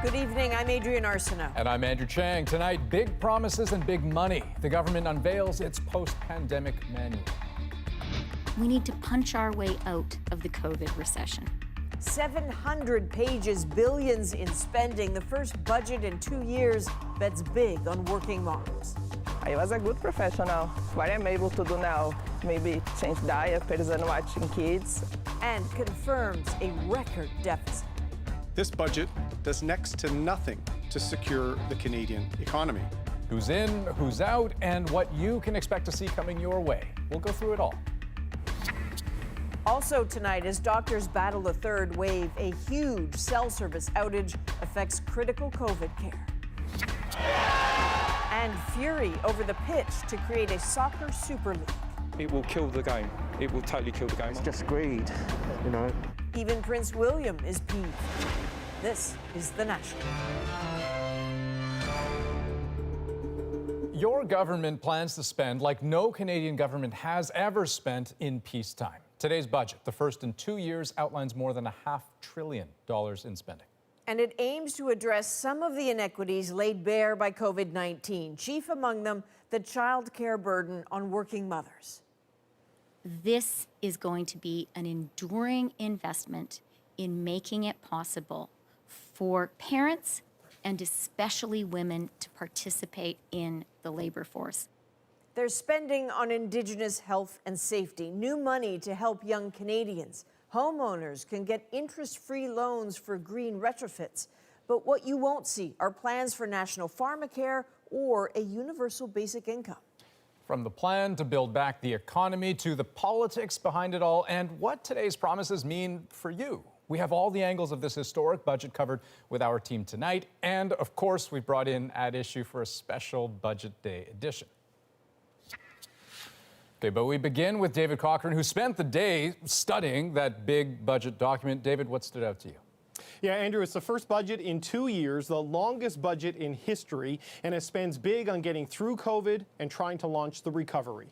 Good evening, I'm Adrian Arsenault. And I'm Andrew Chang. Tonight, big promises and big money. The government unveils its post-pandemic manual. We need to punch our way out of the COVID recession. 700 pages, billions in spending. The first budget in 2 years bets big on working moms. I was a good professional. What I'm able to do now, maybe change diapers and watching kids. And confirms a record deficit. This budget does next to nothing to secure the Canadian economy. Who's in, who's out, and what you can expect to see coming your way. We'll go through it all. Also tonight, as doctors battle a third wave, a huge cell service outage affects critical COVID care. And fury over the pitch to create a soccer super league. It will kill the game. It will totally kill the game. It's just greed, you know. Even Prince William is peeved. This is The National. Your government plans to spend like no Canadian government has ever spent in peacetime. Today's budget, the first in 2 years, outlines more than $500 billion in spending. And it aims to address some of the inequities laid bare by COVID-19, chief among them the child care burden on working mothers. This is going to be an enduring investment in making it possible for parents and especially women to participate in the labor force. There's spending on Indigenous health and safety, new money to help young Canadians. Homeowners can get interest-free loans for green retrofits. But what you won't see are plans for national pharmacare or a universal basic income. From the plan to build back the economy to the politics behind it all and what today's promises mean for you. We have all the angles of this historic budget covered with our team tonight. And of course, we brought in At Issue for a special Budget Day edition. Okay, but we begin with David Cochrane, who spent the day studying that big budget document. David, what stood out to you? Yeah, Andrew, it's the first budget in 2 years, the longest budget in history, and it spends big on getting through COVID and trying to launch the recovery.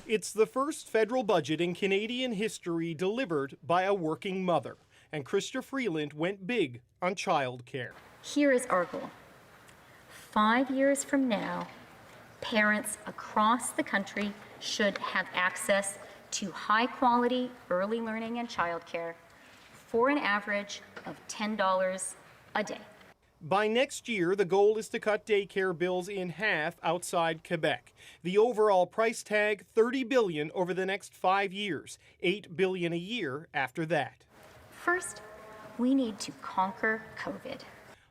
It's the first federal budget in Canadian history delivered by a working mother, and Chrystia Freeland went big on childcare. Here is our goal. 5 years from now, parents across the country should have access to high-quality early learning and childcare for an average of $10 a day. By next year, the goal is to cut daycare bills in half outside Quebec. The overall price tag, $30 billion over the next 5 years, $8 billion a year after that. First, we need to conquer COVID.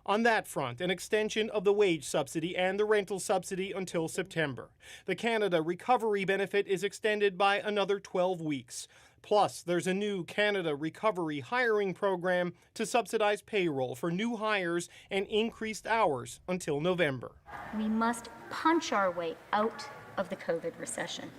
On that front, an extension of the wage subsidy and the rental subsidy until September. The Canada Recovery Benefit is extended by another 12 weeks. Plus, there's a new Canada Recovery Hiring Program to subsidize payroll for new hires and increased hours until November. We must punch our way out of the COVID recession.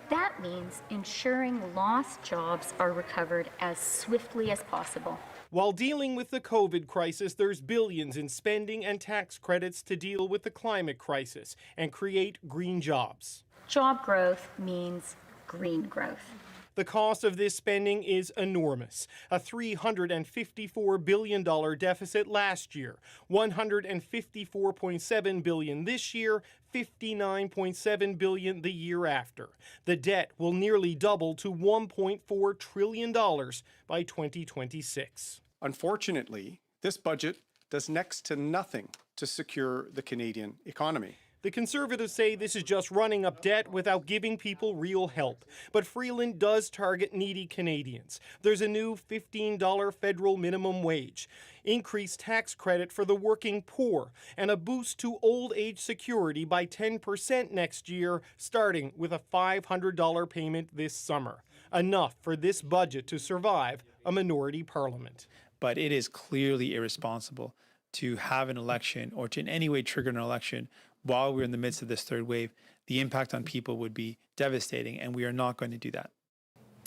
That means ensuring lost jobs are recovered as swiftly as possible. While dealing with the COVID crisis, there's billions in spending and tax credits to deal with the climate crisis and create green jobs. Job growth means green growth. The cost of this spending is enormous. A $354 billion deficit last year, $154.7 billion this year, $59.7 billion the year after. The debt will nearly double to $1.4 trillion by 2026. Unfortunately, this budget does next to nothing to secure the Canadian economy. The Conservatives say this is just running up debt without giving people real help. But Freeland does target needy Canadians. There's a new $15 federal minimum wage, increased tax credit for the working poor, and a boost to old age security by 10% next year, starting with a $500 payment this summer. Enough for this budget to survive a minority parliament. But it is clearly irresponsible to have an election or to in any way trigger an election while we're in the midst of this third wave. The impact on people would be devastating, and we are not going to do that.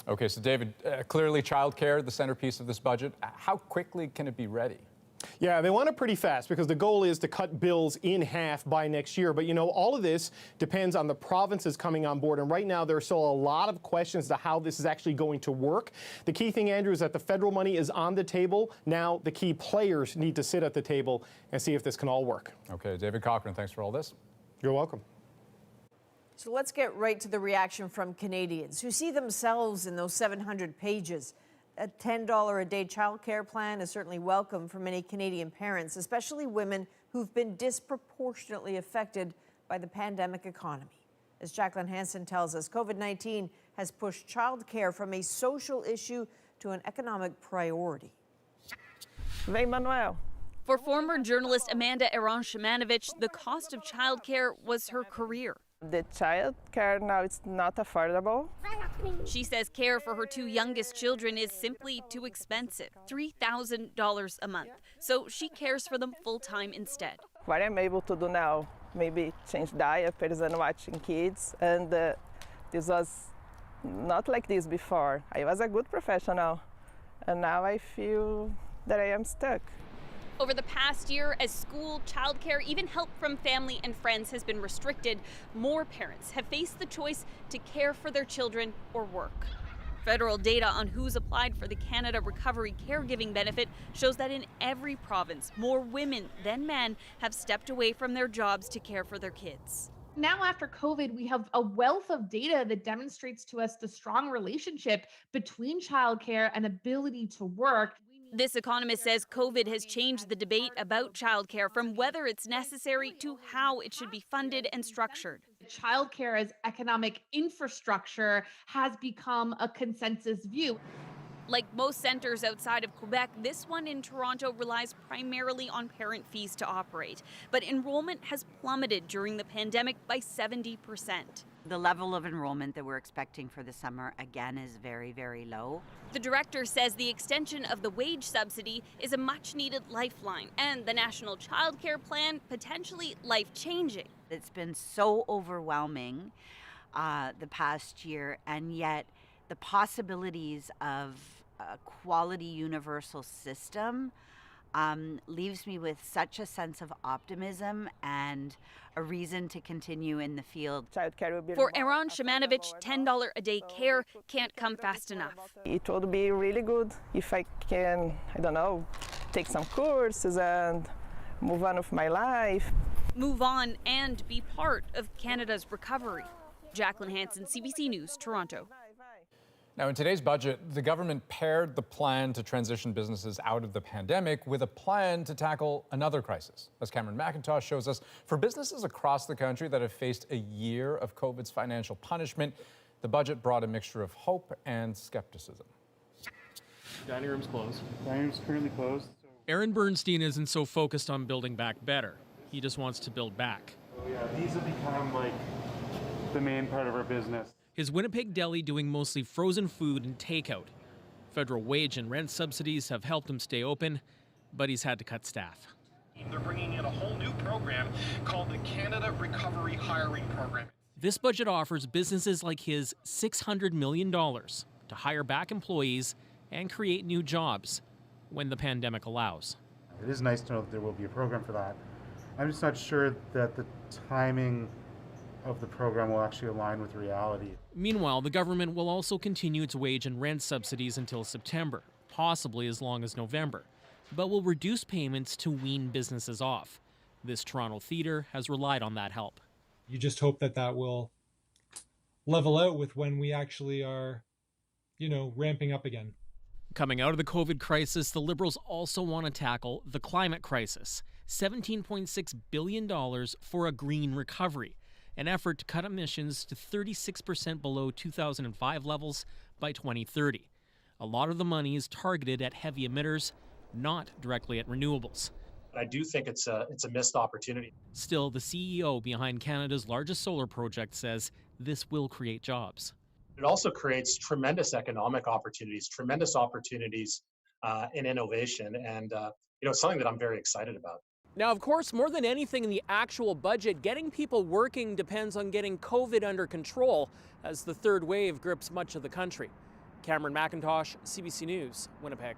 Okay, so David, clearly childcare, the centerpiece of this budget. How quickly can it be ready? Yeah, they want it pretty fast because the goal is to cut bills in half by next year. But, you know, all of this depends on the provinces coming on board. And right now, there are still a lot of questions to how this is actually going to work. The key thing, Andrew, is that the federal money is on the table. Now, the key players need to sit at the table and see if this can all work. Okay, David Cochran, thanks for all this. You're welcome. So let's get right to the reaction from Canadians who see themselves in those 700 pages. A $10 a day childcare plan is certainly welcome for many Canadian parents, especially women who've been disproportionately affected by the pandemic economy. As Jacqueline Hansen tells us, COVID-19 has pushed childcare from a social issue to an economic priority. Vem, Manuel. For former journalist Amanda Aron-Shamanovich, the cost of childcare was her career. The child care now is not affordable. She says care for her two youngest children is simply too expensive, $3,000 a month. So she cares for them full-time instead. What I'm able to do now, maybe change diapers and watching kids. And this was not like this before. I was a good professional, and now I feel that I am stuck. Over the past year, as school, childcare, even help from family and friends has been restricted, more parents have faced the choice to care for their children or work. Federal data on who's applied for the Canada Recovery Caregiving Benefit shows that in every province, more women than men have stepped away from their jobs to care for their kids. Now, after COVID, we have a wealth of data that demonstrates to us the strong relationship between childcare and ability to work. This economist says COVID has changed the debate about childcare from whether it's necessary to how it should be funded and structured. Childcare as economic infrastructure has become a consensus view. Like most centers outside of Quebec, this one in Toronto relies primarily on parent fees to operate. But enrollment has plummeted during the pandemic by 70%. The level of enrollment that we're expecting for the summer, again, is very, very low. The director says the extension of the wage subsidy is a much-needed lifeline, and the National Child Care Plan potentially life-changing. It's been so overwhelming the past year, and yet the possibilities of a quality universal system leaves me with such a sense of optimism and a reason to continue in the field. For Aron-Shamanovich, $10 a day care can't come fast enough. It would be really good if I can, I don't know, take some courses and move on with my life. Move on and be part of Canada's recovery. Jacqueline Hansen, CBC News, Toronto. Now, in today's budget, the government paired the plan to transition businesses out of the pandemic with a plan to tackle another crisis. As Cameron McIntosh shows us, for businesses across the country that have faced a year of COVID's financial punishment, the budget brought a mixture of hope and skepticism. Dining room's closed. Dining room's currently closed. Aaron Bernstein isn't so focused on building back better. He just wants to build back. Oh yeah, these have become like the main part of our business. His Winnipeg deli doing mostly frozen food and takeout. Federal wage and rent subsidies have helped him stay open, but he's had to cut staff. They're bringing in a whole new program called the Canada Recovery Hiring Program. This budget offers businesses like his $600 million to hire back employees and create new jobs when the pandemic allows. It is nice to know that there will be a program for that. I'm just not sure that the timing of the program will actually align with reality. Meanwhile, the government will also continue its wage and rent subsidies until September, possibly as long as November, but will reduce payments to wean businesses off. This Toronto theater has relied on that help. You just hope that that will level out with when we actually are, ramping up again. Coming out of the COVID crisis, the Liberals also want to tackle the climate crisis. $17.6 billion for a green recovery, an effort to cut emissions to 36% below 2005 levels by 2030. A lot of the money is targeted at heavy emitters, not directly at renewables. I do think it's a missed opportunity. Still, the CEO behind Canada's largest solar project says this will create jobs. It also creates tremendous economic opportunities, tremendous opportunities in innovation, and it's something that I'm very excited about. Now, of course, more than anything in the actual budget, getting people working depends on getting COVID under control as the third wave grips much of the country. Cameron McIntosh, CBC News, Winnipeg.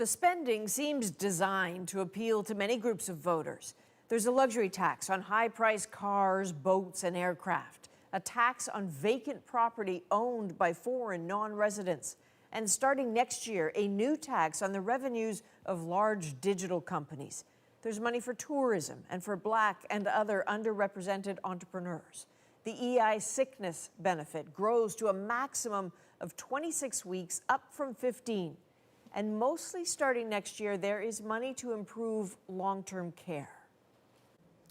the spending seems designed to appeal to many groups of voters. There's a luxury tax on high-priced cars, boats, and aircraft, a tax on vacant property owned by foreign non-residents, and starting next year, a new tax on the revenues of large digital companies. There's money for tourism and for Black and other underrepresented entrepreneurs. The EI sickness benefit grows to a maximum of 26 weeks, up from 15. And mostly starting next year, there is money to improve long-term care.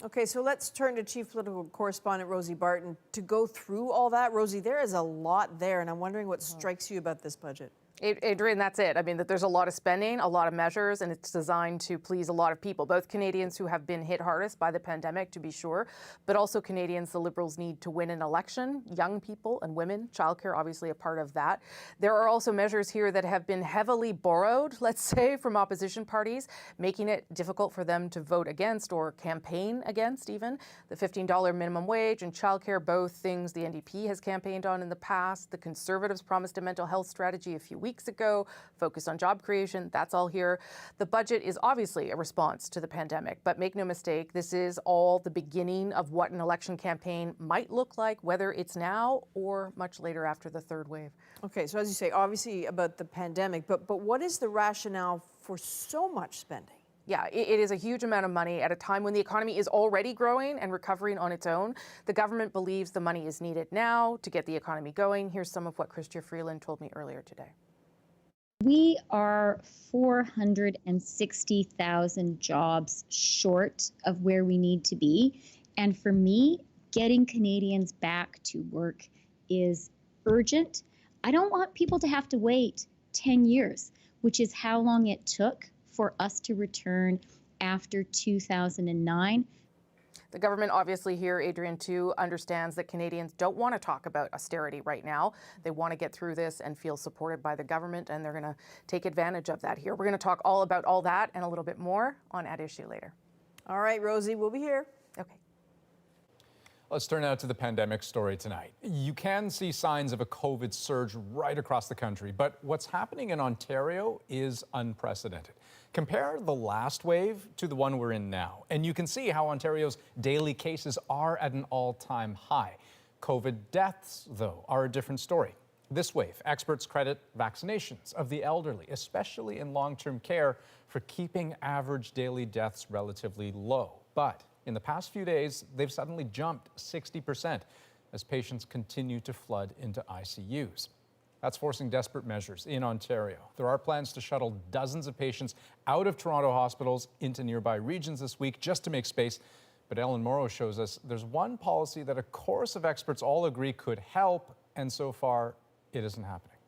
Okay, so let's turn to Chief Political Correspondent Rosie Barton to go through all that. Rosie, there is a lot there, and I'm wondering what strikes you about this budget. Adrienne, that's it. I mean, that there's a lot of spending, a lot of measures, and it's designed to please a lot of people, both Canadians who have been hit hardest by the pandemic, to be sure, but also Canadians the Liberals need to win an election, young people and women, childcare obviously a part of that. There are also measures here that have been heavily borrowed, let's say, from opposition parties, making it difficult for them to vote against or campaign against even. The $15 minimum wage and childcare, both things the NDP has campaigned on in the past. The Conservatives promised a mental health strategy a few weeks ago, focus on job creation, that's all here. The budget is obviously a response to the pandemic, but make no mistake, this is all the beginning of what an election campaign might look like, whether it's now or much later after the third wave. Okay, so as you say, obviously about the pandemic, but what is the rationale for so much spending? Yeah, it is a huge amount of money at a time when the economy is already growing and recovering on its own. The government believes the money is needed now to get the economy going. Here's some of what Chrystia Freeland told me earlier today. We are 460,000 jobs short of where we need to be. And for me, getting Canadians back to work is urgent. I don't want people to have to wait 10 years, which is how long it took for us to return after 2009. The government obviously here, Adrienne, too, understands that Canadians don't want to talk about austerity right now. They want to get through this and feel supported by the government, and they're going to take advantage of that here. We're going to talk all about all that and a little bit more on At Issue later. All right, Rosie, we'll be here. Okay. Let's turn now to the pandemic story tonight. You can see signs of a COVID surge right across the country, but what's happening in Ontario is unprecedented. Compare the last wave to the one we're in now, and you can see how Ontario's daily cases are at an all-time high. COVID deaths, though, are a different story. This wave, experts credit vaccinations of the elderly, especially in long-term care, for keeping average daily deaths relatively low. But in the past few days, they've suddenly jumped 60% as patients continue to flood into ICUs. That's forcing desperate measures in Ontario. There are plans to shuttle dozens of patients out of Toronto hospitals into nearby regions this week just to make space. But Ellen Morrow shows us there's one policy that a chorus of experts all agree could help, and so far it isn't happening.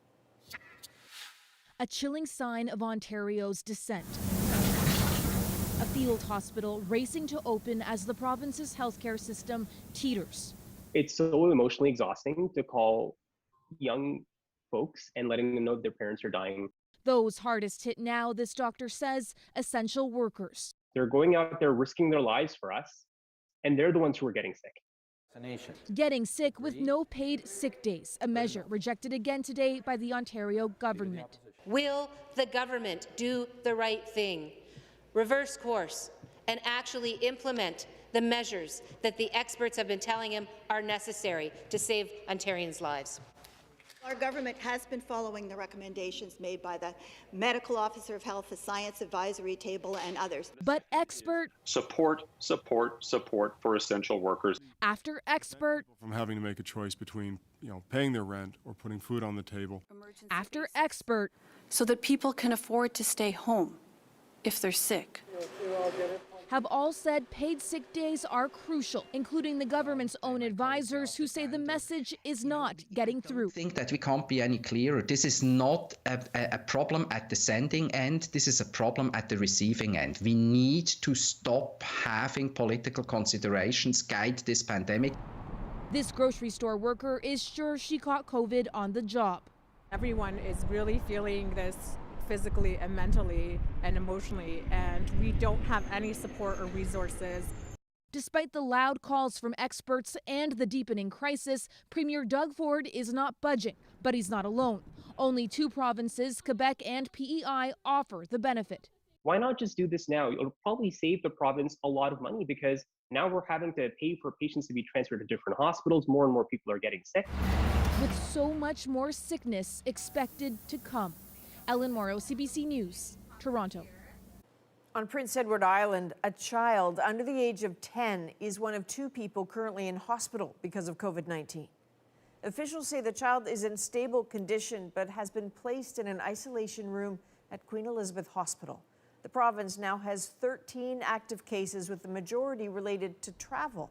A chilling sign of Ontario's descent. A field hospital racing to open as the province's healthcare system teeters. It's so emotionally exhausting to call young folks and letting them know that their parents are dying. Those hardest hit now, this doctor says, essential workers. They're going out there risking their lives for us, and they're the ones who are getting sick. Getting sick with no paid sick days, a measure rejected again today by the Ontario government. Will the government do the right thing, reverse course, and actually implement the measures that the experts have been telling him are necessary to save Ontarians' lives? Our government has been following the recommendations made by the Medical Officer of Health, the Science Advisory Table, and others. But expert support for essential workers. After expert from having to make a choice between, paying their rent or putting food on the table. After expert, so that people can afford to stay home if they're sick. Have all said paid sick days are crucial, including the government's own advisors who say the message is not getting through. I think that we can't be any clearer. This is not a problem at the sending end. This is a problem at the receiving end. We need to stop having political considerations guide this pandemic. This grocery store worker is sure she caught COVID on the job. Everyone is really feeling this physically and mentally and emotionally, and we don't have any support or resources. Despite the loud calls from experts and the deepening crisis, Premier Doug Ford is not budging, but he's not alone. Only 2 provinces, Quebec and PEI, offer the benefit. Why not just do this now? It'll probably save the province a lot of money because now we're having to pay for patients to be transferred to different hospitals. More and more people are getting sick. With so much more sickness expected to come. Ellen Morrow, CBC News, Toronto. On Prince Edward Island, a child under the age of 10 is one of 2 people currently in hospital because of COVID-19. Officials say the child is in stable condition but has been placed in an isolation room at Queen Elizabeth Hospital. The province now has 13 active cases, with the majority related to travel.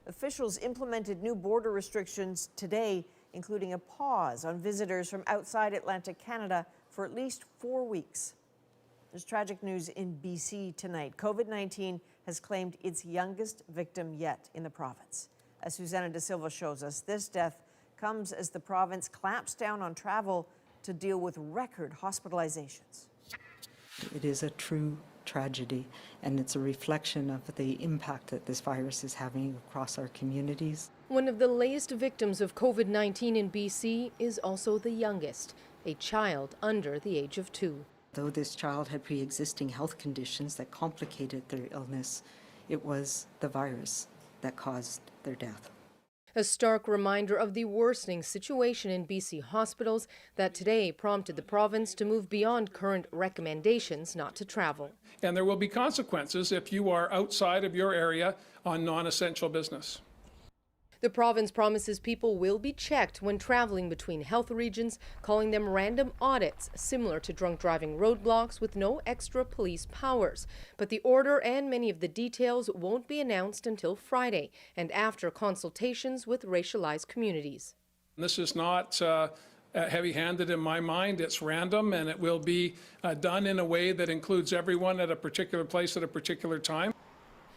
Officials implemented new border restrictions today, including a pause on visitors from outside Atlantic Canada for at least 4 weeks. There's tragic news in BC tonight. COVID-19 has claimed its youngest victim yet in the province. As Susanna De Silva shows us, this death comes as the province clamps down on travel to deal with record hospitalizations. It is a true tragedy, and it's a reflection of the impact that this virus is having across our communities. One of the latest victims of COVID-19 in BC is also the youngest, a child under the age of 2. Though this child had pre-existing health conditions that complicated their illness, it was the virus that caused their death. A stark reminder of the worsening situation in BC hospitals that today prompted the province to move beyond current recommendations not to travel. And there will be consequences if you are outside of your area on non-essential business. The province promises people will be checked when traveling between health regions, calling them random audits, similar to drunk driving roadblocks with no extra police powers. But the order and many of the details won't be announced until Friday, and after consultations with racialized communities. This is not heavy-handed in my mind. It's random, and it will be done in a way that includes everyone at a particular place at a particular time.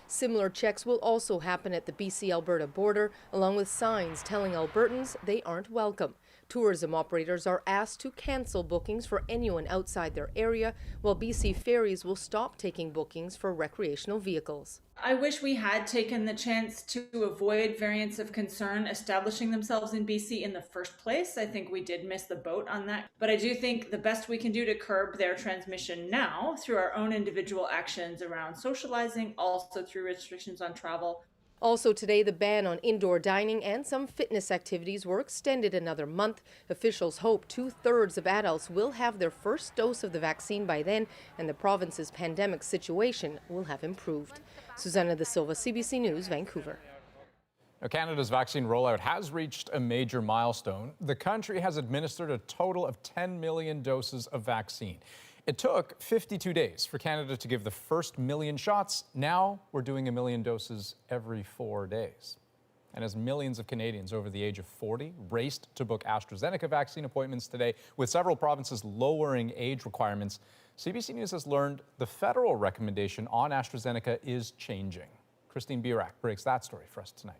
Similar checks will also happen at the BC-Alberta border, along with signs telling Albertans they aren't welcome. Tourism operators are asked to cancel bookings for anyone outside their area, while BC Ferries will stop taking bookings for recreational vehicles. I wish we had taken the chance to avoid variants of concern establishing themselves in BC in the first place. I think we did miss the boat on that. But I do think the best we can do to curb their transmission now through our own individual actions around socializing, also through restrictions on travel. Also today, the ban on indoor dining and some fitness activities were extended another month. Officials hope 2/3 of adults will have their first dose of the vaccine by then, and the province's pandemic situation will have improved. Susanna De Silva, CBC News, Vancouver. Now, Canada's vaccine rollout has reached a major milestone. The country has administered a total of 10 million doses of vaccine. It took 52 days for Canada to give the first 1 million shots. Now we're doing 1 million doses every 4 days. And as millions of Canadians over the age of 40 raced to book AstraZeneca vaccine appointments today, with several provinces lowering age requirements, CBC News has learned the federal recommendation on AstraZeneca is changing. Christine Birak breaks that story for us tonight.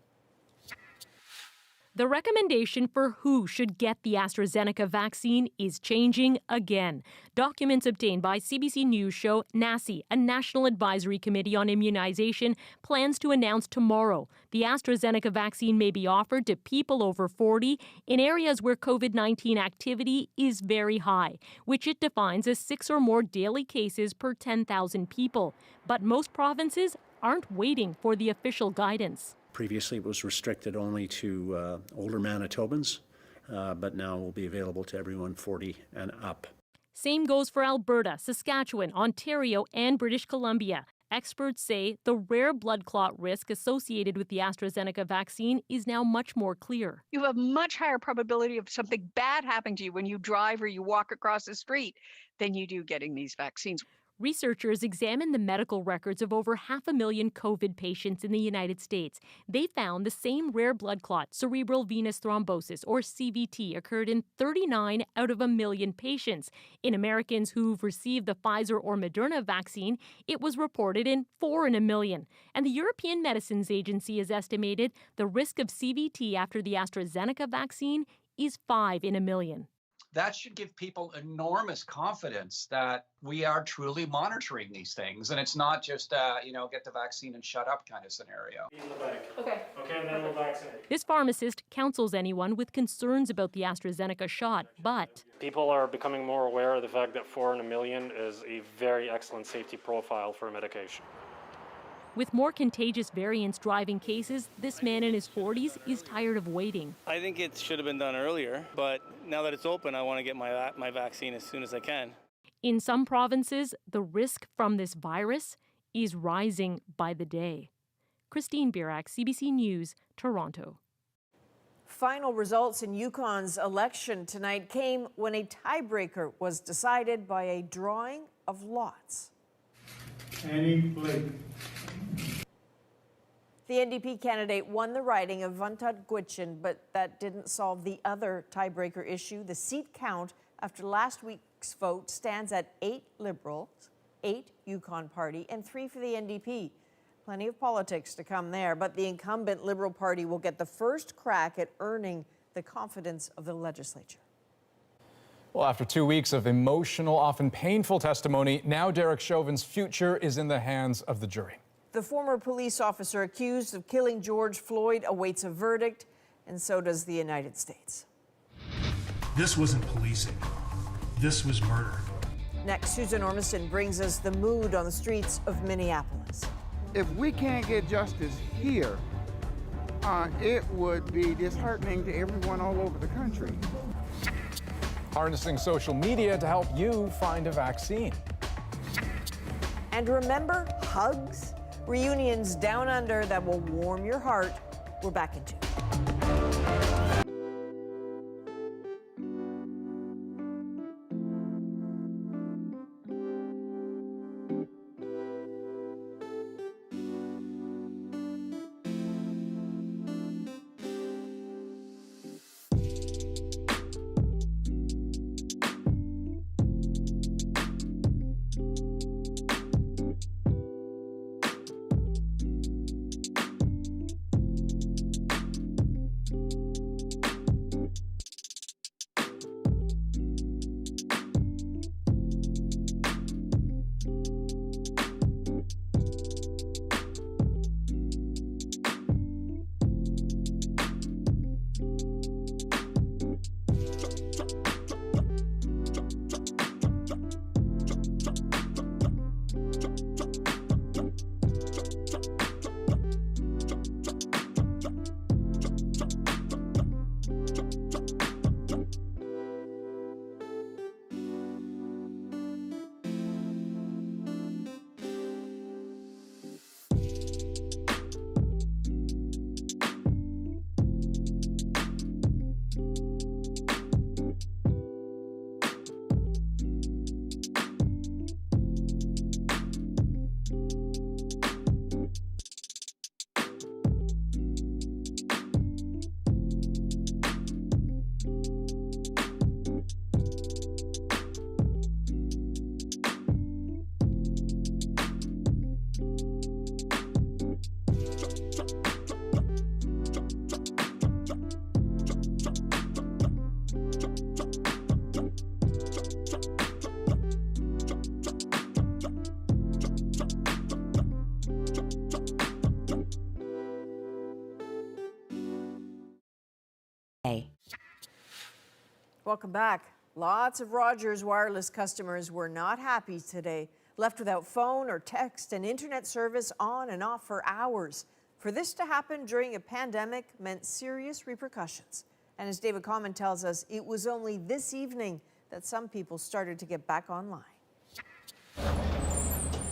The recommendation for who should get the AstraZeneca vaccine is changing again. Documents obtained by CBC News show NACI, a National Advisory Committee on Immunization, plans to announce tomorrow the AstraZeneca vaccine may be offered to people over 40 in areas where COVID-19 activity is very high, which it defines as 6 or more daily cases per 10,000 people. But most provinces aren't waiting for the official guidance. Previously, it was restricted only to older Manitobans, but now will be available to everyone 40 and up. Same goes for Alberta, Saskatchewan, Ontario, and British Columbia. Experts say the rare blood clot risk associated with the AstraZeneca vaccine is now much more clear. You have a much higher probability of something bad happening to you when you drive or you walk across the street than you do getting these vaccines. Researchers examined the medical records of over 500,000 COVID patients in the United States. They found the same rare blood clot, cerebral venous thrombosis, or CVT, occurred in 39 out of 1 million patients. In Americans who've received the Pfizer or Moderna vaccine, it was reported in 4 in 1 million. And the European Medicines Agency has estimated the risk of CVT after the AstraZeneca vaccine is 5 in 1 million. That should give people enormous confidence that we are truly monitoring these things. And it's not just, get the vaccine and shut up kind of scenario. Okay. Okay, and then we'll vaccinate. This pharmacist counsels anyone with concerns about the AstraZeneca shot, but People are becoming more aware of the fact that 4 in a million is a very excellent safety profile for a medication. with more contagious variants driving cases, this man in his 40s is tired of waiting. I think it should have been done earlier, but now that it's open, I want to get my vaccine as soon as I can. In some provinces, the risk from this virus is rising by the day. Christine Birak, CBC News, Toronto. Final results in Yukon's election tonight came when a tiebreaker was decided by a drawing of lots. Annie Blake. The NDP candidate won the riding of Vantat Gwich'in, but that didn't solve the other tiebreaker issue. The seat count after last week's vote stands at 8 Liberals, 8 Yukon Party, and 3 for the NDP. Plenty of politics to come there, but the incumbent Liberal Party will get the first crack at earning the confidence of the legislature. Well, after 2 weeks of emotional, often painful testimony, now Derek Chauvin's future is in the hands of the jury. The former police officer accused of killing George Floyd awaits a verdict, and so does the United States. This wasn't policing. This was murder. Next, Susan Ormiston brings us the mood on the streets of Minneapolis. If we can't get justice here, it would be disheartening to everyone all over the country. Harnessing social media to help you find a vaccine. And remember hugs? Reunions down under that will warm your heart. We're back in 2. Welcome back. Lots of Rogers Wireless customers were not happy today, left without phone or text and internet service on and off for hours. For this to happen during a pandemic meant serious repercussions. And as David Common tells us, it was only this evening that some people started to get back online.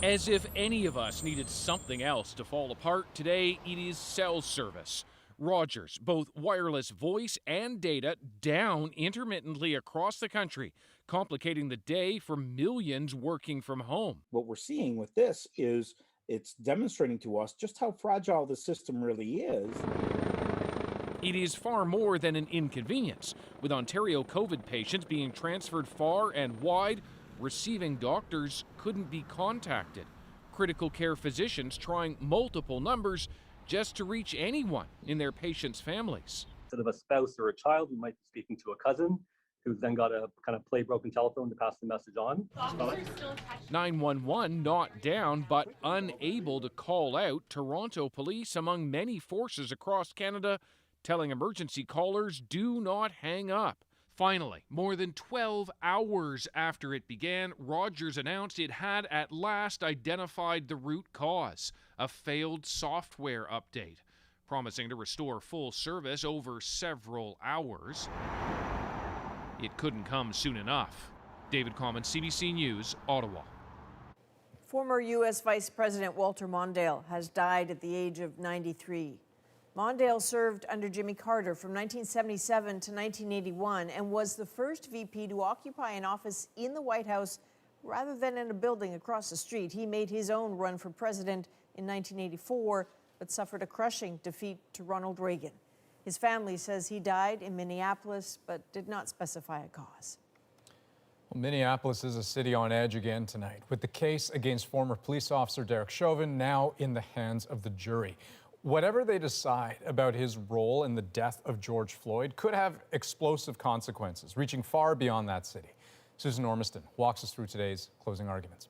As if any of us needed something else to fall apart, today it is cell service. Rogers, both wireless voice and data, down intermittently across the country, complicating the day for millions working from home. What we're seeing with this is it's demonstrating to us just how fragile the system really is. It is far more than an inconvenience, with Ontario COVID patients being transferred far and wide, receiving doctors couldn't be contacted. Critical care physicians trying multiple numbers just to reach anyone in their patients' families. Instead of a spouse or a child, we might be speaking to a cousin who's then got to kind of play broken telephone to pass the message on. 911 not down, but unable to call out. Toronto police, among many forces across Canada, telling emergency callers do not hang up. Finally, more than 12 hours after it began, Rogers announced it had at last identified the root cause, a failed software update, promising to restore full service over several hours. It couldn't come soon enough. David Common, CBC News, Ottawa. Former U.S. Vice President Walter Mondale has died at the age of 93. Mondale served under Jimmy Carter from 1977 to 1981 and was the first VP to occupy an office in the White House rather than in a building across the street. He made his own run for president in 1984, but suffered a crushing defeat to Ronald Reagan. His family says he died in Minneapolis, but did not specify a cause. Well, Minneapolis is a city on edge again tonight, with the case against former police officer Derek Chauvin now in the hands of the jury. Whatever they decide about his role in the death of George Floyd could have explosive consequences, reaching far beyond that city. Susan Ormiston walks us through today's closing arguments.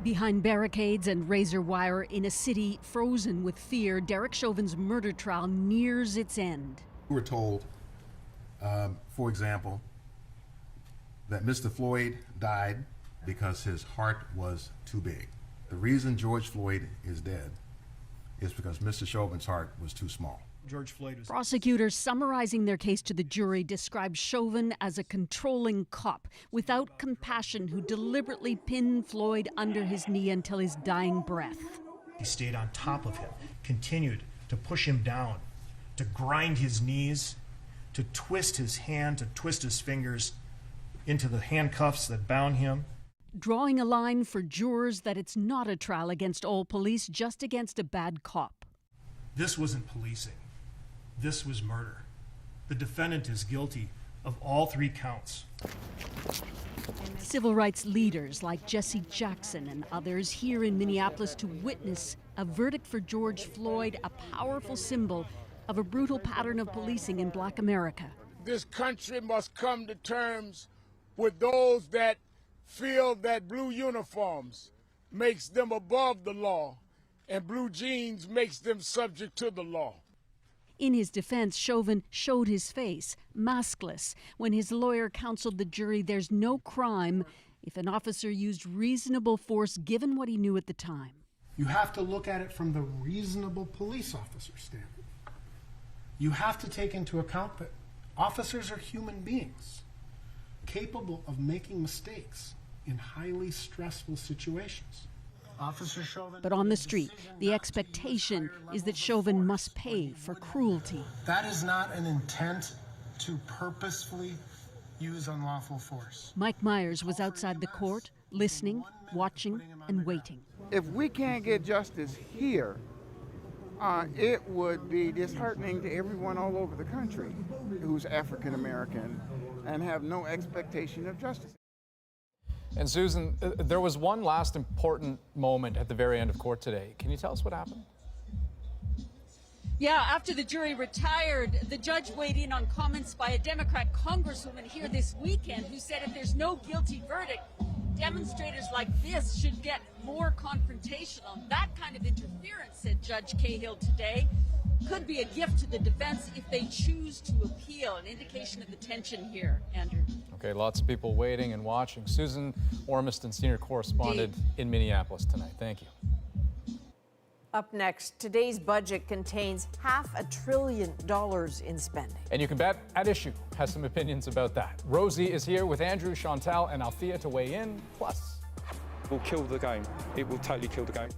Behind barricades and razor wire in a city frozen with fear, Derek Chauvin's murder trial nears its end. We were told, for example, that Mr. Floyd died because his heart was too big. The reason George Floyd is dead is because Mr. Chauvin's heart was too small. George Floyd was... Prosecutors summarizing their case to the jury described Chauvin as a controlling cop without compassion who deliberately pinned Floyd under his knee until his dying breath. He stayed on top of him, continued to push him down, to grind his knees, to twist his hand, to twist his fingers into the handcuffs that bound him. Drawing a line for jurors that it's not a trial against all police, just against a bad cop. This wasn't policing. This was murder. The defendant is guilty of all 3 counts. Civil rights leaders like Jesse Jackson and others here in Minneapolis to witness a verdict for George Floyd, a powerful symbol of a brutal pattern of policing in Black America. This country must come to terms with those that feel that blue uniforms makes them above the law and blue jeans makes them subject to the law. In his defense, Chauvin showed his face, maskless, when his lawyer counseled the jury there's no crime if an officer used reasonable force given what he knew at the time. You have to look at it from the reasonable police officer standard. You have to take into account that officers are human beings, capable of making mistakes in highly stressful situations. Officer Chauvin. But on the street, the expectation is that Chauvin must pay for cruelty. That is not an intent to purposefully use unlawful force. Mike Myers was outside the court, listening, watching, and waiting. If we can't get justice here, it would be disheartening to everyone all over the country who's African American and have no expectation of justice. And Susan, there was one last important moment at the very end of court today. Can you tell us what happened? Yeah, after the jury retired, the judge weighed in on comments by a Democrat congresswoman here this weekend who said if there's no guilty verdict, demonstrators like this should get more confrontational. That kind of interference, said Judge Cahill today, could be a gift to the defense if they choose to appeal, an indication of the tension here, Andrew. Okay, lots of people waiting and watching. Susan Ormiston, senior correspondent in Minneapolis tonight. Thank you. Up next, today's budget contains $500 billion in spending. And you can bet At Issue has some opinions about that. Rosie is here with Andrew, Chantal, and Althea to weigh in. Plus, it will kill the game. It will totally kill the game.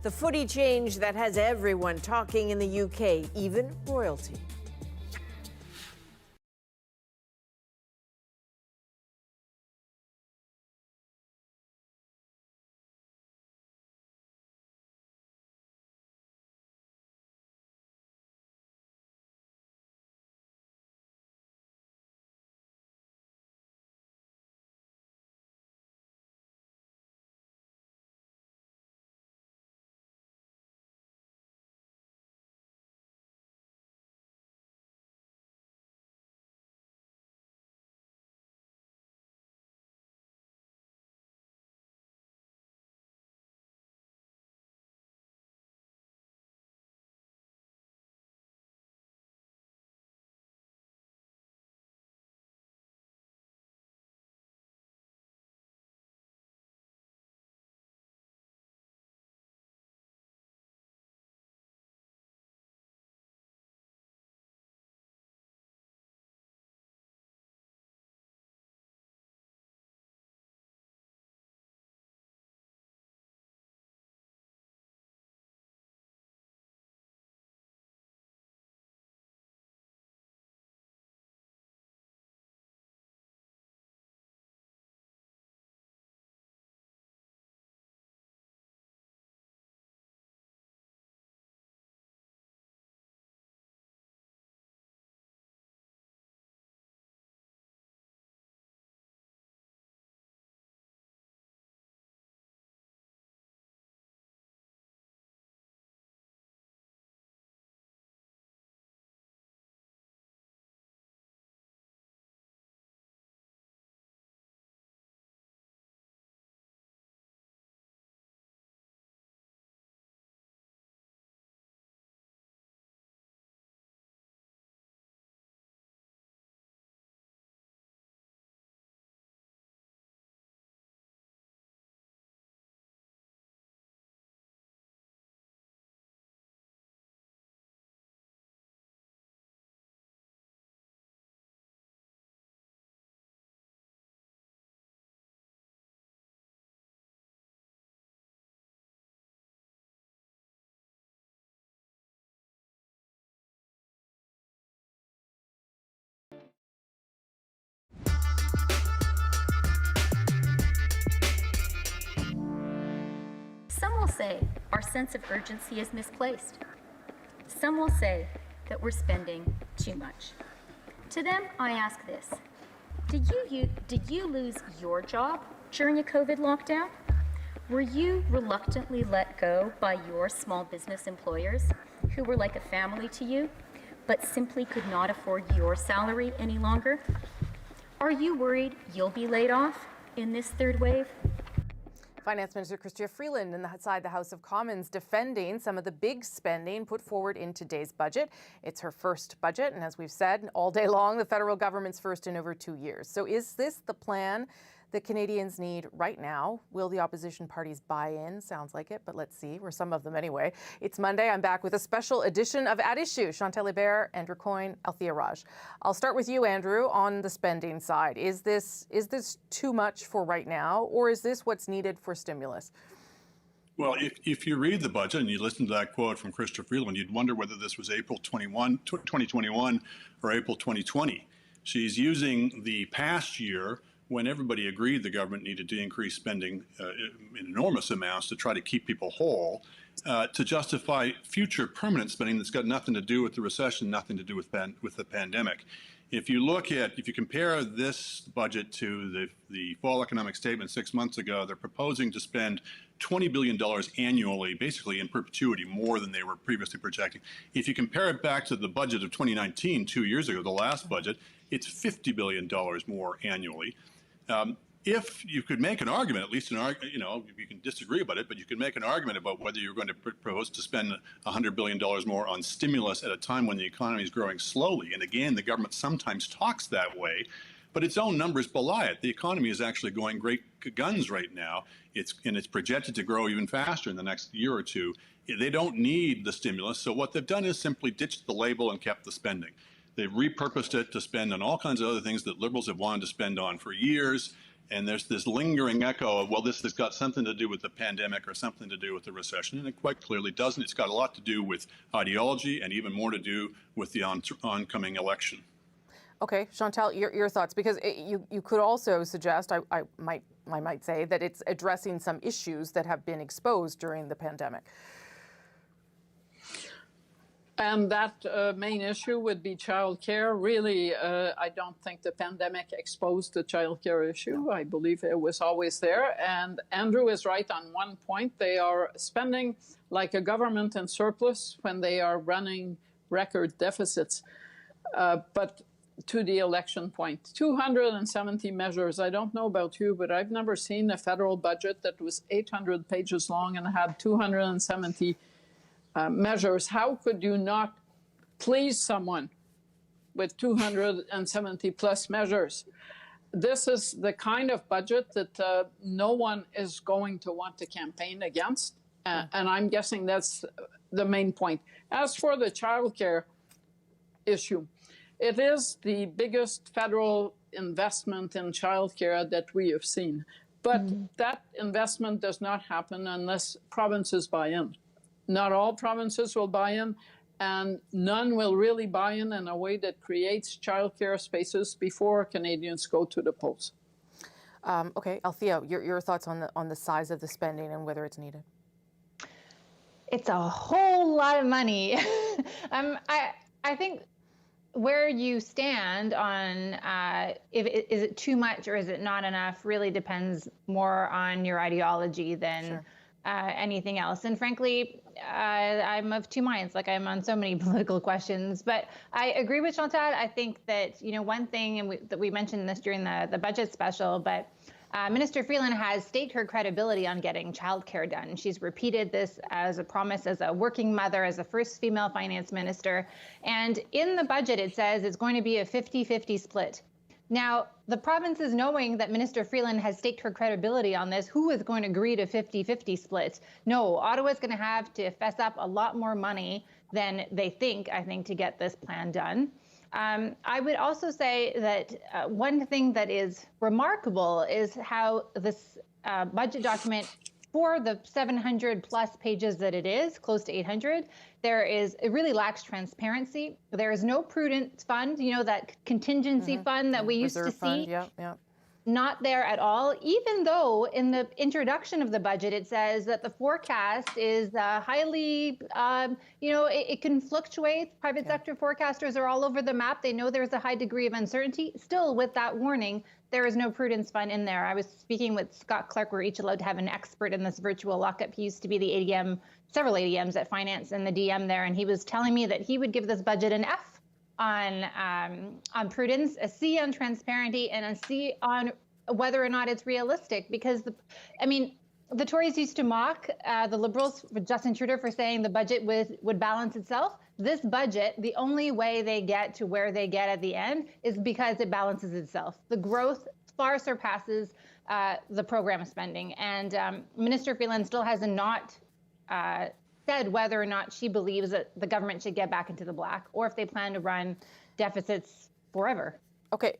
The footy change that has everyone talking in the UK, even royalty. say our sense of urgency is misplaced. Some will say that we're spending too much. To them, I ask this. Did you lose your job during a COVID lockdown? Were you reluctantly let go by your small business employers who were like a family to you, but simply could not afford your salary any longer? Are you worried you'll be laid off in this third wave? Finance Minister Chrystia Freeland inside the House of Commons defending some of the big spending put forward in today's budget. It's her first budget, and as we've said all day long, the federal government's first in over 2 years. So is this the plan that Canadians need right now? Will the opposition parties buy in? Sounds like it, but let's see. We're some of them anyway. It's Monday. I'm back with a special edition of At Issue. Chantal Hébert, Andrew Coyne, Althea Raj. I'll start with you, Andrew, on the spending side. Is this too much for right now, or is this what's needed for stimulus? Well, if you read the budget and you listen to that quote from Chrystia Freeland, you'd wonder whether this was April 2021 or April 2020. She's using the past year when everybody agreed the government needed to increase spending in enormous amounts to try to keep people whole, to justify future permanent spending that's got nothing to do with the recession, nothing to do with the pandemic. If you compare this budget to the fall economic statement 6 months ago, they're proposing to spend $20 billion annually, basically in perpetuity, more than they were previously projecting. If you compare it back to the budget of 2019, 2 years ago, the last budget, it's $50 billion more annually. If you could make an argument, at least you can disagree about it, but you can make an argument about whether you're going to propose to spend $100 billion more on stimulus at a time when the economy is growing slowly. And again, the government sometimes talks that way, but its own numbers belie it. The economy is actually going great guns right now. It's projected to grow even faster in the next year or two. They don't need the stimulus. So what they've done is simply ditched the label and kept the spending. They've repurposed it to spend on all kinds of other things that Liberals have wanted to spend on for years. And there's this lingering echo of, well, this has got something to do with the pandemic or something to do with the recession. And it quite clearly doesn't. It's got a lot to do with ideology and even more to do with the oncoming election. Okay, Chantal, your thoughts, because you could also suggest, I might say, that it's addressing some issues that have been exposed during the pandemic. And that main issue would be childcare. Really, I don't think the pandemic exposed the childcare issue. I believe it was always there. And Andrew is right on one point. They are spending like a government in surplus when they are running record deficits. But to the election point, 270 measures. I don't know about you, but I've never seen a federal budget that was 800 pages long and had 270 measures. How could you not please someone with 270 plus measures? This is the kind of budget that no one is going to want to campaign against. And I'm guessing that's the main point. As for the childcare issue, it is the biggest federal investment in childcare that we have seen. But that investment does not happen unless provinces buy in. Not all provinces will buy in, and none will really buy in a way that creates childcare spaces before Canadians go to the polls. Okay, Althea, your thoughts on the size of the spending and whether it's needed? It's a whole lot of money. I think where you stand on is it too much or is it not enough really depends more on your ideology than anything else. And frankly, I'm of two minds, like I'm on so many political questions. But I agree with Chantal. I think that, one thing, and that we mentioned this during the budget special, but Minister Freeland has staked her credibility on getting childcare done. She's repeated this as a promise as a working mother, as the first female finance minister. And in the budget, it says it's going to be a 50-50 split. Now, the provinces, knowing that Minister Freeland has staked her credibility on this, who is going to agree to 50-50 split? No, Ottawa's going to have to fess up a lot more money than they think, I think, to get this plan done. I would also say that one thing that is remarkable is how this budget document, for the 700 plus pages that it is, close to 800, it really lacks transparency. There is no prudence fund, that contingency fund that we used to see. not there at all, even though in the introduction of the budget, it says that the forecast is highly, it can fluctuate. Private sector forecasters are all over the map. They know there's a high degree of uncertainty. Still, with that warning, there is no prudence fund in there. I was speaking with Scott Clark. We're each allowed to have an expert in this virtual lockup. He used to be the ADM, several ADMs at finance and the DM there, and he was telling me that he would give this budget an F on prudence, a C on transparency, and a C on whether or not it's realistic. Because the Tories used to mock the Liberals, Justin Trudeau, for saying the budget would balance itself. This budget, the only way they get to where they get at the end is because it balances itself. The growth far surpasses the program spending, and Minister Freeland still has not said whether or not she believes that the government should get back into the black, or if they plan to run deficits forever. Okay,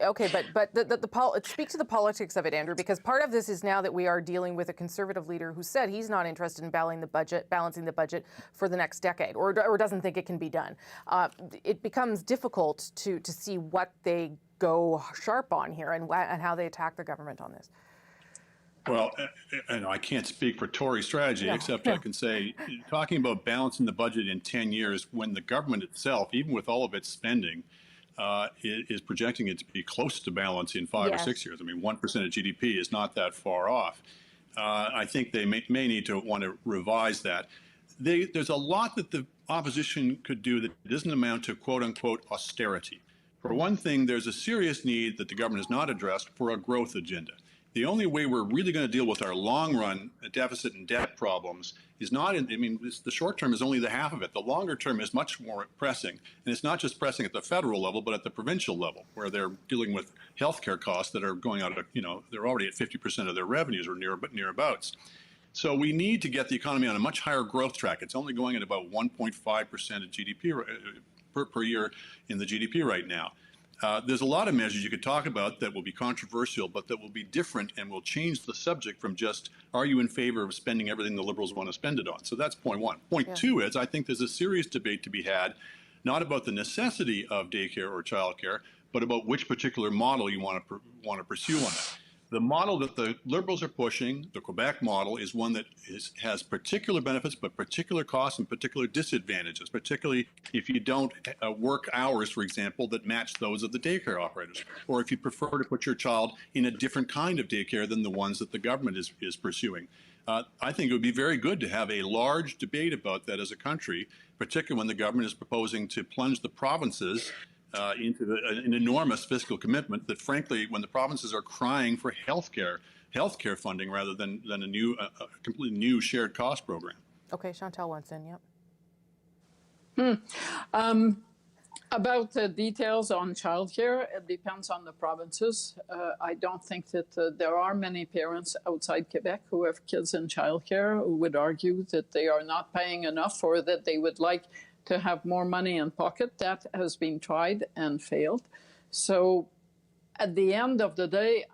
but speak to the politics of it, Andrew, because part of this is now that we are dealing with a Conservative leader who said he's not interested in balancing the budget for the next decade, or doesn't think it can be done. It becomes difficult to see what they go sharp on here and how they attack the government on this. Well, I can't speak for Tory strategy, except I can say, talking about balancing the budget in 10 years when the government itself, even with all of its spending, is projecting it to be close to balance in 5 or 6 years. 1% of GDP is not that far off. I think they may need to want to revise that. There's a lot that the opposition could do that doesn't amount to quote-unquote austerity. For one thing, there's a serious need that the government has not addressed for a growth agenda. The only way we're really going to deal with our long-run deficit and debt problems is not the short term is only the half of it. The longer term is much more pressing. And it's not just pressing at the federal level, but at the provincial level, where they're dealing with healthcare costs that are going out of, they're already at 50% of their revenues or nearabouts. So we need to get the economy on a much higher growth track. It's only going at about 1.5% of GDP per year in the GDP right now. There's a lot of measures you could talk about that will be controversial, but that will be different and will change the subject from just, are you in favor of spending everything the Liberals want to spend it on? So that's point one. Point two is, I think there's a serious debate to be had, not about the necessity of daycare or childcare, but about which particular model you want to pursue on it. The model that the Liberals are pushing, the Quebec model, is one that has particular benefits, but particular costs and particular disadvantages, particularly if you don't work hours, for example, that match those of the daycare operators, or if you prefer to put your child in a different kind of daycare than the ones that the government is pursuing. I think it would be very good to have a large debate about that as a country, particularly when the government is proposing to plunge the provinces into an enormous fiscal commitment that, frankly, when the provinces are crying for healthcare funding rather than a completely new shared cost program. Okay, Chantal wants in, yep. About the details on childcare, it depends on the provinces. I don't think that there are many parents outside Quebec who have kids in childcare who would argue that they are not paying enough or that they would like to have more money in pocket. That has been tried and failed. So at the end of the day,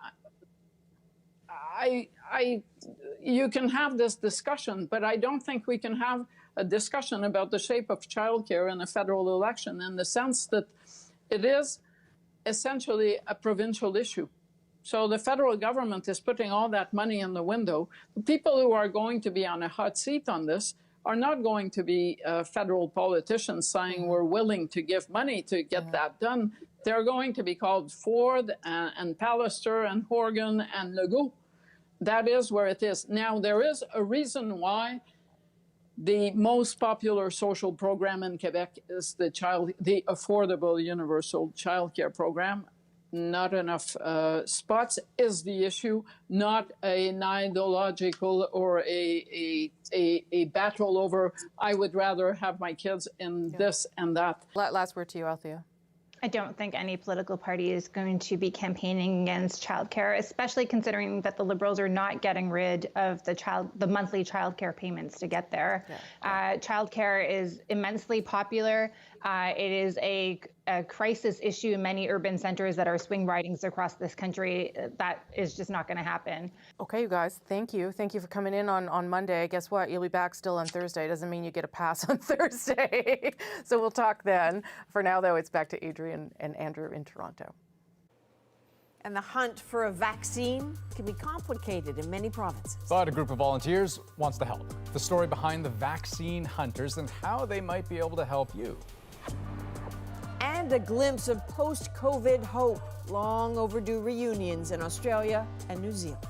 you can have this discussion, but I don't think we can have a discussion about the shape of childcare in a federal election in the sense that it is essentially a provincial issue. So the federal government is putting all that money in the window. The people who are going to be on a hot seat on this are not going to be federal politicians saying we're willing to give money to get that done. They're going to be called Ford and Pallister and Horgan and Legault. That is where it is. Now, there is a reason why the most popular social program in Quebec is the Affordable Universal Childcare Program. Not enough spots is the issue, not an ideological or a battle over, I would rather have my kids in this and that. Last word to you, Althea. I don't think any political party is going to be campaigning against childcare, especially considering that the Liberals are not getting rid of the monthly childcare payments to get there. Childcare is immensely popular. It is a crisis issue in many urban centers that are swing ridings across this country. That is just not going to happen. Okay, you guys, thank you. Thank you for coming in on Monday. Guess what? You'll be back still on Thursday. Doesn't mean you get a pass on Thursday. So we'll talk then. For now, though, it's back to Adrian and Andrew in Toronto. And the hunt for a vaccine can be complicated in many provinces. But a group of volunteers wants to help. The story behind the vaccine hunters and how they might be able to help you. And a glimpse of post-COVID hope, long overdue reunions in Australia and New Zealand.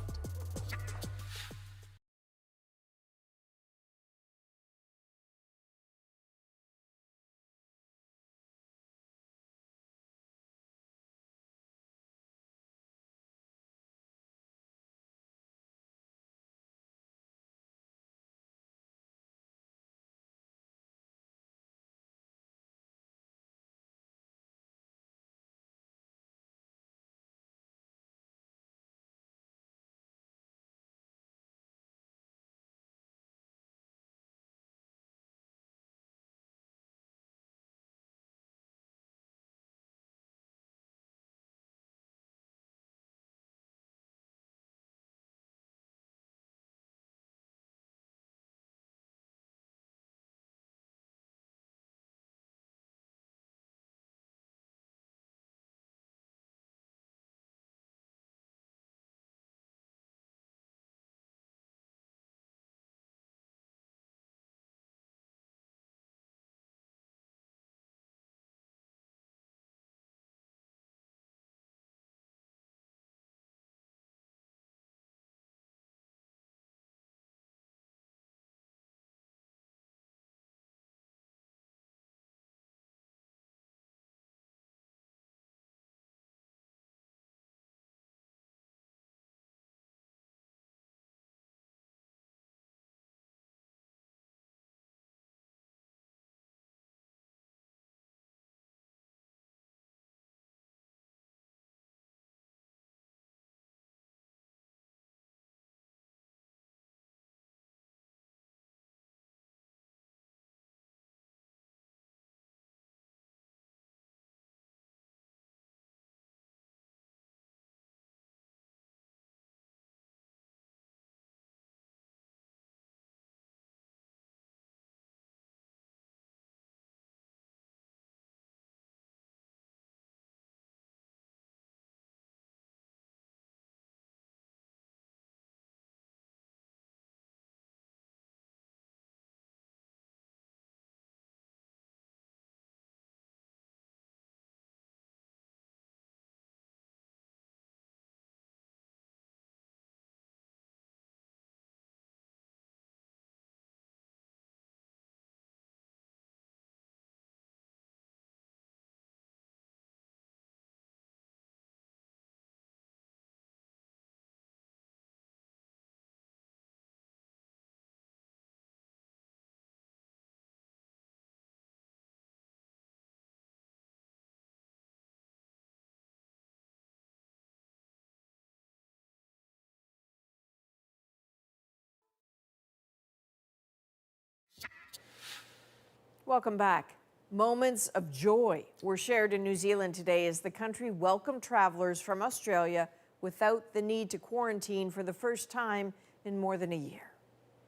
Welcome back. Moments of joy were shared in New Zealand today as the country welcomed travelers from Australia without the need to quarantine for the first time in more than a year.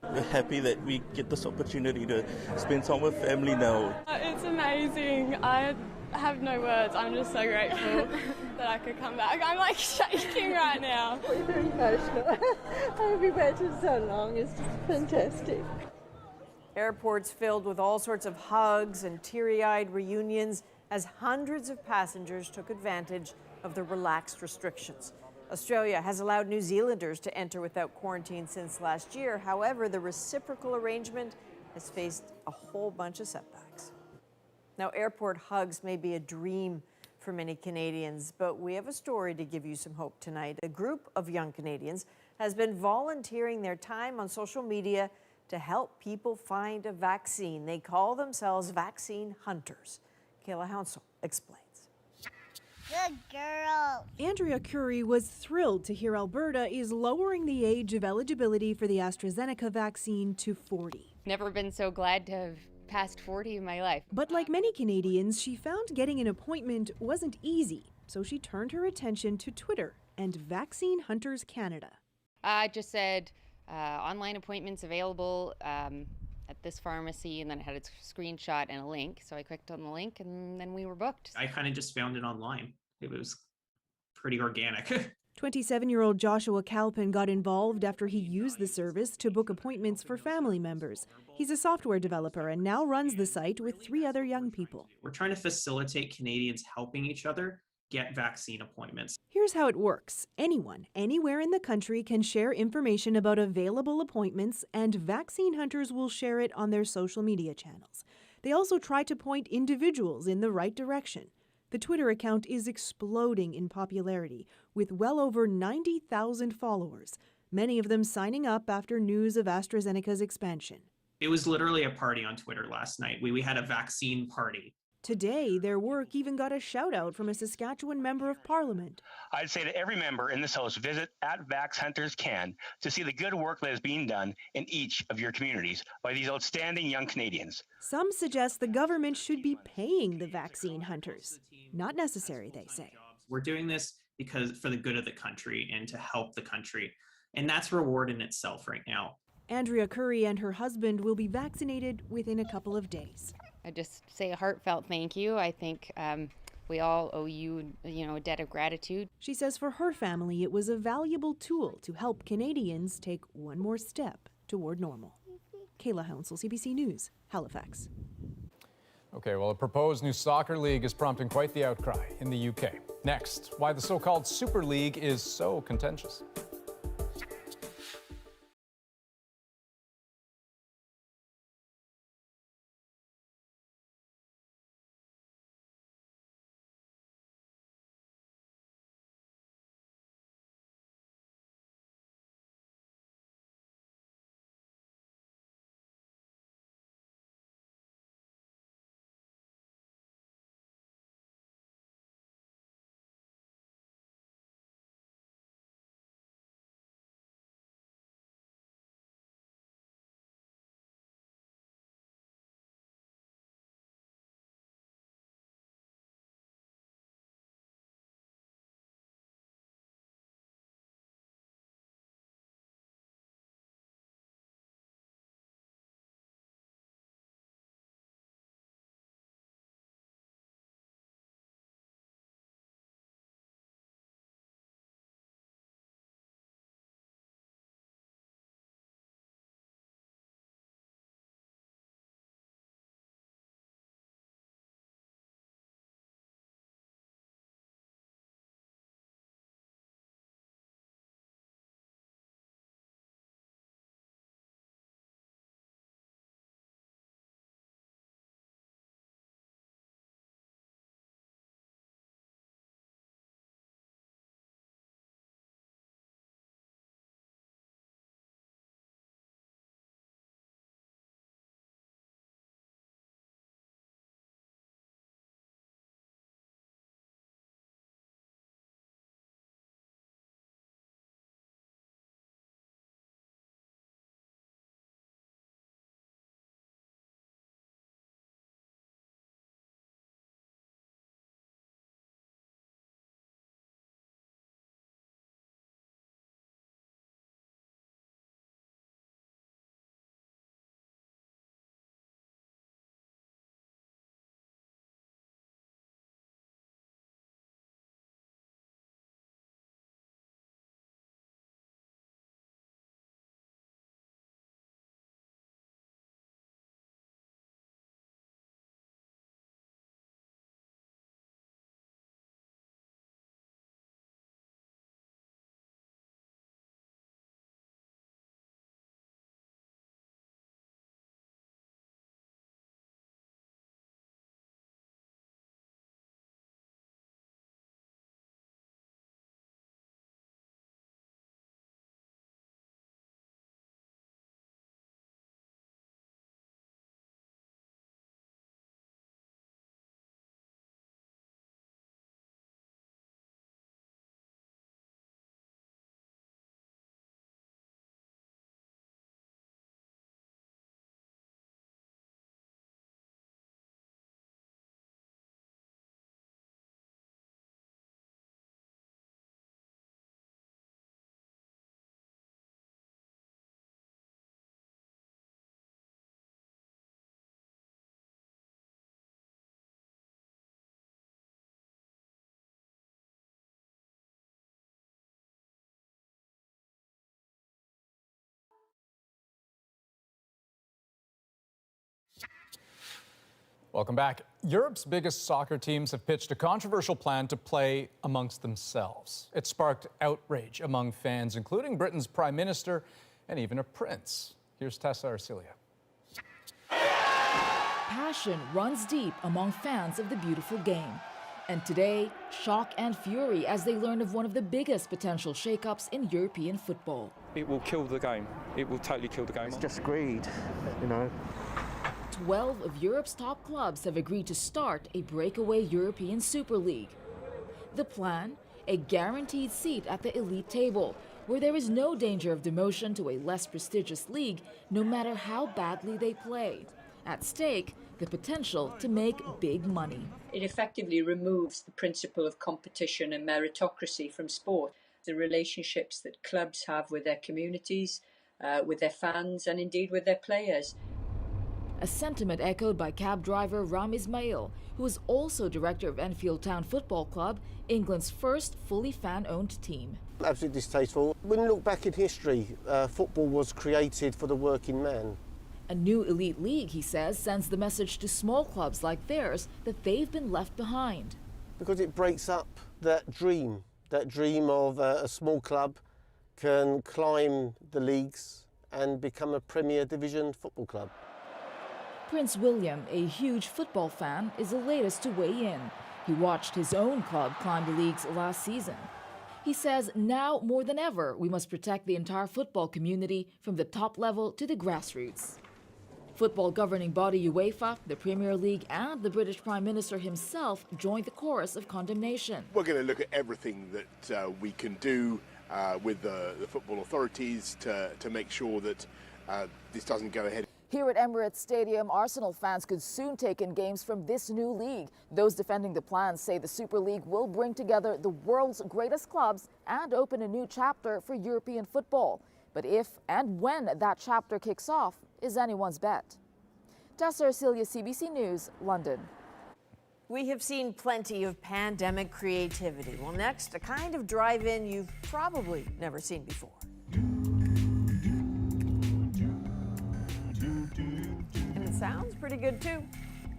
We're happy that we get this opportunity to spend time with family now. It's amazing. I have no words. I'm just so grateful that I could come back. I'm like shaking right now. We're very emotional. I haven't been back for so long. It's just fantastic. Airports filled with all sorts of hugs and teary-eyed reunions as hundreds of passengers took advantage of the relaxed restrictions. Australia has allowed New Zealanders to enter without quarantine since last year. However, the reciprocal arrangement has faced a whole bunch of setbacks. Now, airport hugs may be a dream for many Canadians, but we have a story to give you some hope tonight. A group of young Canadians has been volunteering their time on social media to help people find a vaccine. They call themselves vaccine hunters. Kayla Hounsell explains. Good girl. Andrea Curry was thrilled to hear Alberta is lowering the age of eligibility for the AstraZeneca vaccine to 40. Never been so glad to have passed 40 in my life. But like many Canadians, she found getting an appointment wasn't easy. So she turned her attention to Twitter and Vaccine Hunters Canada. I just said online appointments available at this pharmacy, and then it had a screenshot and a link. So I clicked on the link and then we were booked. I kind of just found it online. It was pretty organic. 27-year-old Joshua Kalpin got involved after he used the service to book appointments for family members. He's a software developer and now runs the site with 3 other young people. We're trying to facilitate Canadians helping each other get vaccine appointments. Here's how it works. Anyone, anywhere in the country can share information about available appointments, and vaccine hunters will share it on their social media channels. They also try to point individuals in the right direction. The Twitter account is exploding in popularity, with well over 90,000 followers, many of them signing up after news of AstraZeneca's expansion. It was literally a party on Twitter last night. We had a vaccine party. Today, their work even got a shout-out from a Saskatchewan member of parliament. I'd say that every member in this house visit @VaxHuntersCan to see the good work that is being done in each of your communities by these outstanding young Canadians. Some suggest the government should be paying the vaccine hunters. Not necessary, they say. We're doing this because for the good of the country and to help the country. And that's reward in itself right now. Andrea Curry and her husband will be vaccinated within a couple of days. I just say a heartfelt thank you. I think we all owe you, a debt of gratitude. She says for her family, it was a valuable tool to help Canadians take one more step toward normal. Kayla Hounsel, CBC News, Halifax. Okay, well, a proposed new soccer league is prompting quite the outcry in the UK. Next, why the so-called Super League is so contentious. Welcome back. Europe's biggest soccer teams have pitched a controversial plan to play amongst themselves. It sparked outrage among fans, including Britain's Prime Minister and even a prince. Here's Tessa Arcilia. Passion runs deep among fans of the beautiful game. And today, shock and fury as they learn of one of the biggest potential shakeups in European football. It will kill the game. It will totally kill the game. It's just greed, you know. 12 of Europe's top clubs have agreed to start a breakaway European Super League. The plan? A guaranteed seat at the elite table, where there is no danger of demotion to a less prestigious league, no matter how badly they play. At stake, the potential to make big money. It effectively removes the principle of competition and meritocracy from sport. The relationships that clubs have with their communities, with their fans, and indeed with their players. A sentiment echoed by cab driver Ram Ismail, who is also director of Enfield Town Football Club, England's first fully fan-owned team. Absolutely distasteful. When you look back in history, football was created for the working man. A new elite league, he says, sends the message to small clubs like theirs that they've been left behind. Because it breaks up that dream of a small club can climb the leagues and become a Premier Division football club. Prince William, a huge football fan, is the latest to weigh in. He watched his own club climb the leagues last season. He says now more than ever we must protect the entire football community from the top level to the grassroots. Football governing body UEFA, the Premier League and the British Prime Minister himself joined the chorus of condemnation. We're going to look at everything that we can do with the football authorities to make sure that this doesn't go ahead. Here at Emirates Stadium, Arsenal fans could soon take in games from this new league. Those defending the plans say the Super League will bring together the world's greatest clubs and open a new chapter for European football. But if and when that chapter kicks off is anyone's bet. Tessa Arcilia, CBC News, London. We have seen plenty of pandemic creativity. Well, next, a kind of drive-in you've probably never seen before. And it sounds pretty good, too.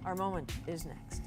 Our moment is next.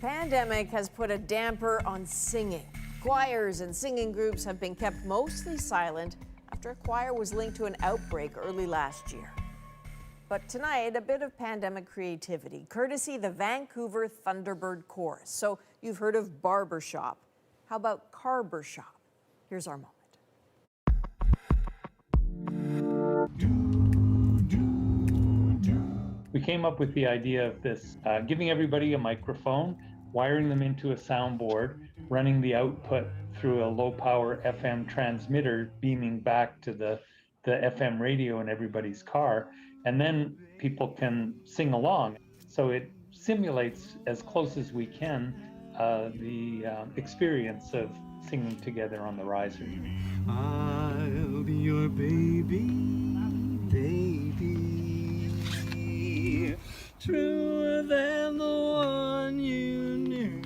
pandemic has put a damper on singing. Choirs and singing groups have been kept mostly silent after a choir was linked to an outbreak early last year. But tonight, a bit of pandemic creativity, courtesy the Vancouver Thunderbird Chorus. So you've heard of barbershop. How about carbershop? Here's our moment. We came up with the idea of this, giving everybody a microphone, wiring them into a soundboard, running the output through a low-power FM transmitter, beaming back to the FM radio in everybody's car, and then people can sing along. So it simulates as close as we can the experience of singing together on the riser. I'll be your baby, baby, truer than the one you knew.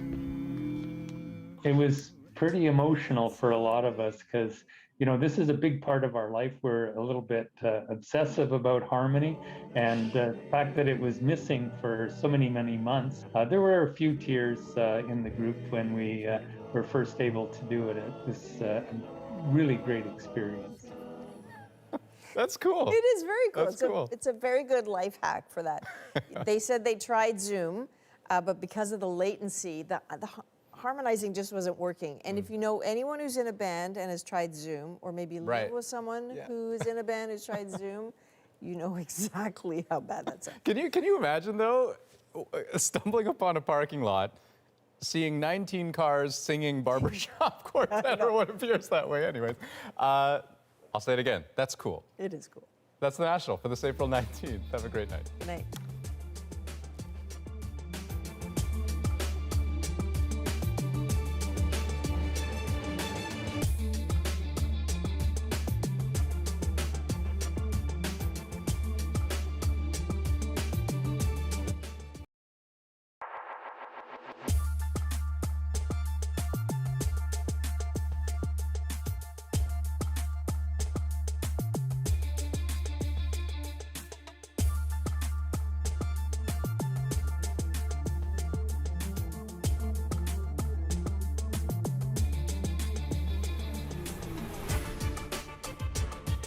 It was pretty emotional for a lot of us because, you know, this is a big part of our life. We're a little bit obsessive about harmony, and the fact that it was missing for so many months. There were a few tears in the group when we were first able to do it. It was a really great experience. That's cool. It is very cool. That's cool. It's a very good life hack for that. They said they tried Zoom, but because of the latency, the harmonizing just wasn't working. And if you know anyone who's in a band and has tried Zoom, or maybe live with someone who is in a band who's tried Zoom, you know exactly how bad that sounds. Can you imagine, though, stumbling upon a parking lot, seeing 19 cars singing barbershop quartet, or what appears that way anyways. I'll say it again. That's cool. It is cool. That's the National for this April 19th. Have a great night. Good night.